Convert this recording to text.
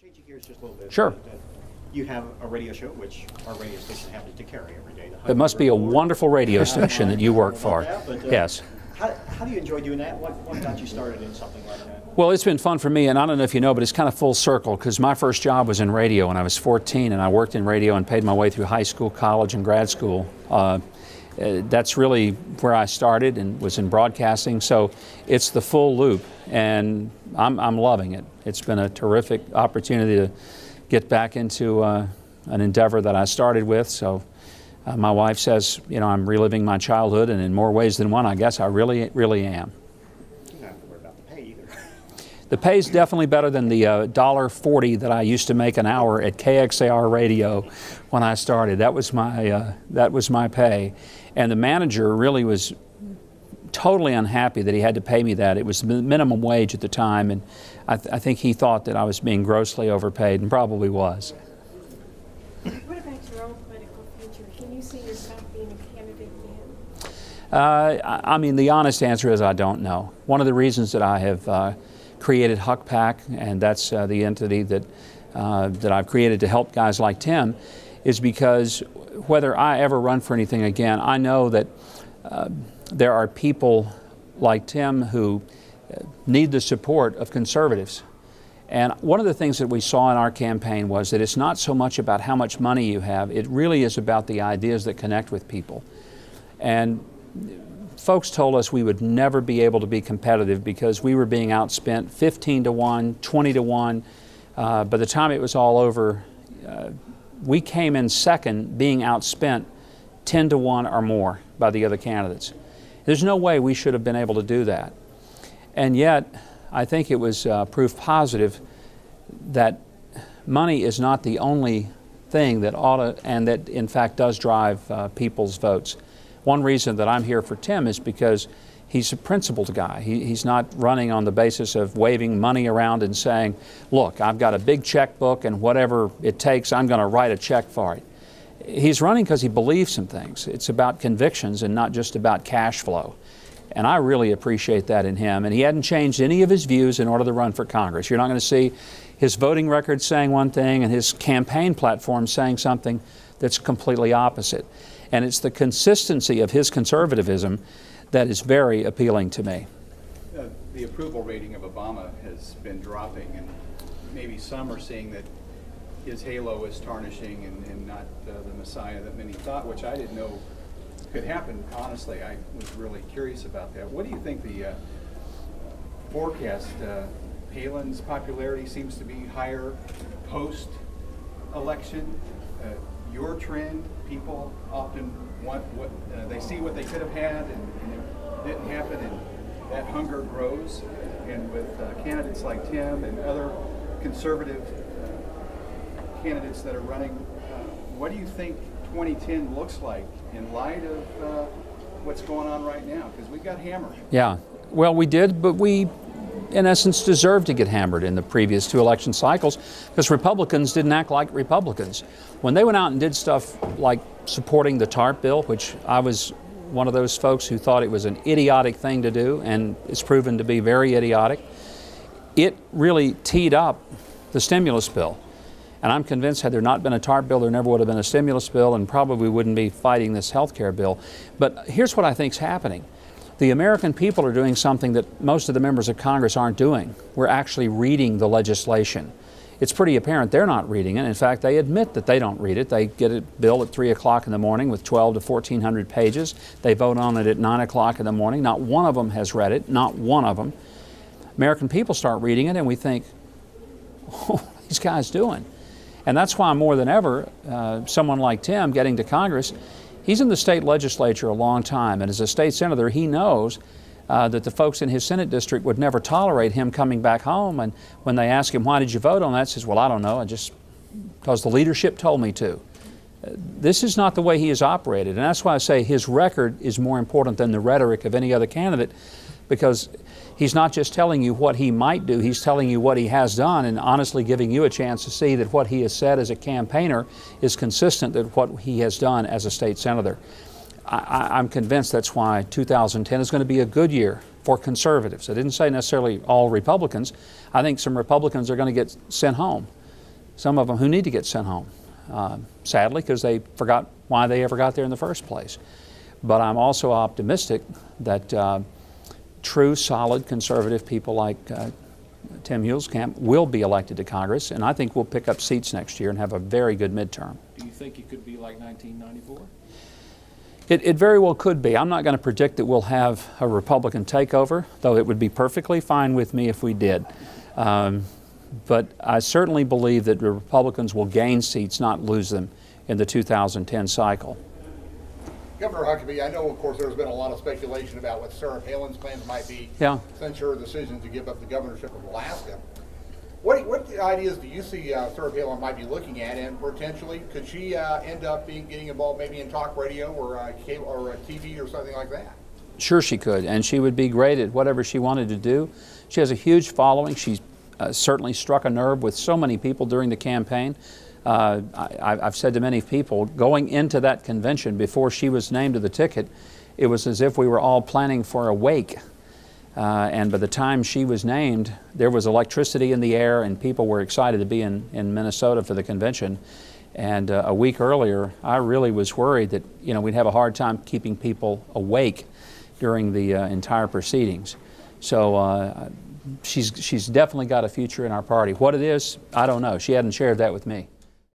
Changing gears just a little bit. Sure. You have a radio show, which our radio station happens to carry every day. It must be a wonderful radio station that you work for. Yes. How do you enjoy doing that? What got you started in something like that? Well, it's been fun for me, and I don't know if you know, but it's kind of full circle, because my first job was in radio when I was 14, and I worked in radio and paid my way through high school, college, and grad school. That's really where I started, and was in broadcasting, so it's the full loop, and I'm loving it. It's been a terrific opportunity to get back into an endeavor that I started with. So my wife says, you know, I'm reliving my childhood, and in more ways than one, I guess I really, really am. You don't have to worry about the pay either. The pay is definitely better than the $1.40 that I used to make an hour at KXAR Radio when I started. That was my pay, and the manager really was totally unhappy that he had to pay me that. It was minimum wage at the time, and I think he thought that I was being grossly overpaid, and probably was. What about your own political future? Can you see yourself being a candidate again? I mean, the honest answer is I don't know. One of the reasons that I have created HuckPAC, and that's the entity that I've created to help guys like Tim, is because whether I ever run for anything again, I know that there are people like Tim who need the support of conservatives. And one of the things that we saw in our campaign was that it's not so much about how much money you have, it really is about the ideas that connect with people. And folks told us we would never be able to be competitive because we were being outspent 15 to 1, 20 to 1. By the time it was all over, we came in second, being outspent 10 to 1 or more by the other candidates. There's no way we should have been able to do that. And yet, I think it was proof positive that money is not the only thing that ought to, and that in fact does drive people's votes. One reason that I'm here for Tim is because he's a principled guy. He's not running on the basis of waving money around and saying, look, I've got a big checkbook and whatever it takes, I'm going to write a check for it. He's running because he believes in things. It's about convictions and not just about cash flow. And I really appreciate that in him. And he hadn't changed any of his views in order to run for Congress. You're not going to see his voting record saying one thing and his campaign platform saying something that's completely opposite. And it's the consistency of his conservatism that is very appealing to me. The approval rating of Obama has been dropping, and maybe some are saying that his halo is tarnishing and not the Messiah that many thought, which I didn't know could happen. Honestly, I was really curious about that. What do you think the forecast? Palin's popularity seems to be higher post-election. Your trend, people often want what they see what they could have had and it didn't happen, and that hunger grows. And with candidates like Tim and other conservative candidates that are running, what do you think 2010 looks like in light of what's going on right now? Because we got hammered. Yeah, well, we did, but we, in essence, deserved to get hammered in the previous 2 election cycles because Republicans didn't act like Republicans. When they went out and did stuff like supporting the TARP bill, which I was one of those folks who thought it was an idiotic thing to do, and it's proven to be very idiotic, it really teed up the stimulus bill. And I'm convinced had there not been a TARP bill, there never would have been a stimulus bill, and probably wouldn't be fighting this health care bill. But here's what I think is happening. The American people are doing something that most of the members of Congress aren't doing. We're actually reading the legislation. It's pretty apparent they're not reading it. In fact, they admit that they don't read it. They get a bill at 3 o'clock in the morning with 12 to 1,400 pages. They vote on it at 9 o'clock in the morning. Not one of them has read it, not one of them. American people start reading it and we think, what are these guys doing? And that's why more than ever, someone like Tim getting to Congress, he's in the state legislature a long time, and as a state senator, he knows that the folks in his Senate district would never tolerate him coming back home. And when they ask him, why did you vote on that? He says, well, I don't know, because the leadership told me to. This is not the way he has operated, and that's why I say his record is more important than the rhetoric of any other candidate, because he's not just telling you what he might do, he's telling you what he has done and honestly giving you a chance to see that what he has said as a campaigner is consistent with what he has done as a state senator. I'm convinced that's why 2010 is going to be a good year for conservatives. I didn't say necessarily all Republicans. I think some Republicans are going to get sent home. some of them who need to get sent home, sadly, because they forgot why they ever got there in the first place. But I'm also optimistic that true, solid, conservative people like Tim Huelskamp will be elected to Congress, and I think we'll pick up seats next year and have a very good midterm. Do you think it could be like 1994? It very well could be. I'm not going to predict that we'll have a Republican takeover, though it would be perfectly fine with me if we did. But I certainly believe that the Republicans will gain seats, not lose them, in the 2010 cycle. Governor Huckabee, I know, of course, there's been a lot of speculation about what Sarah Palin's plans might be since her decision to give up the governorship of Alaska. What ideas do you see Sarah Palin might be looking at, and potentially could she end up getting involved maybe in talk radio or cable or TV or something like that? Sure she could, and she would be great at whatever she wanted to do. She has a huge following. She's certainly struck a nerve with so many people during the campaign. I've said to many people, going into that convention before she was named to the ticket, it was as if we were all planning for a wake. And by the time she was named, there was electricity in the air and people were excited to be in Minnesota for the convention. And a week earlier, I really was worried that we'd have a hard time keeping people awake during the entire proceedings. So she's definitely got a future in our party. What it is, I don't know. She hadn't shared that with me.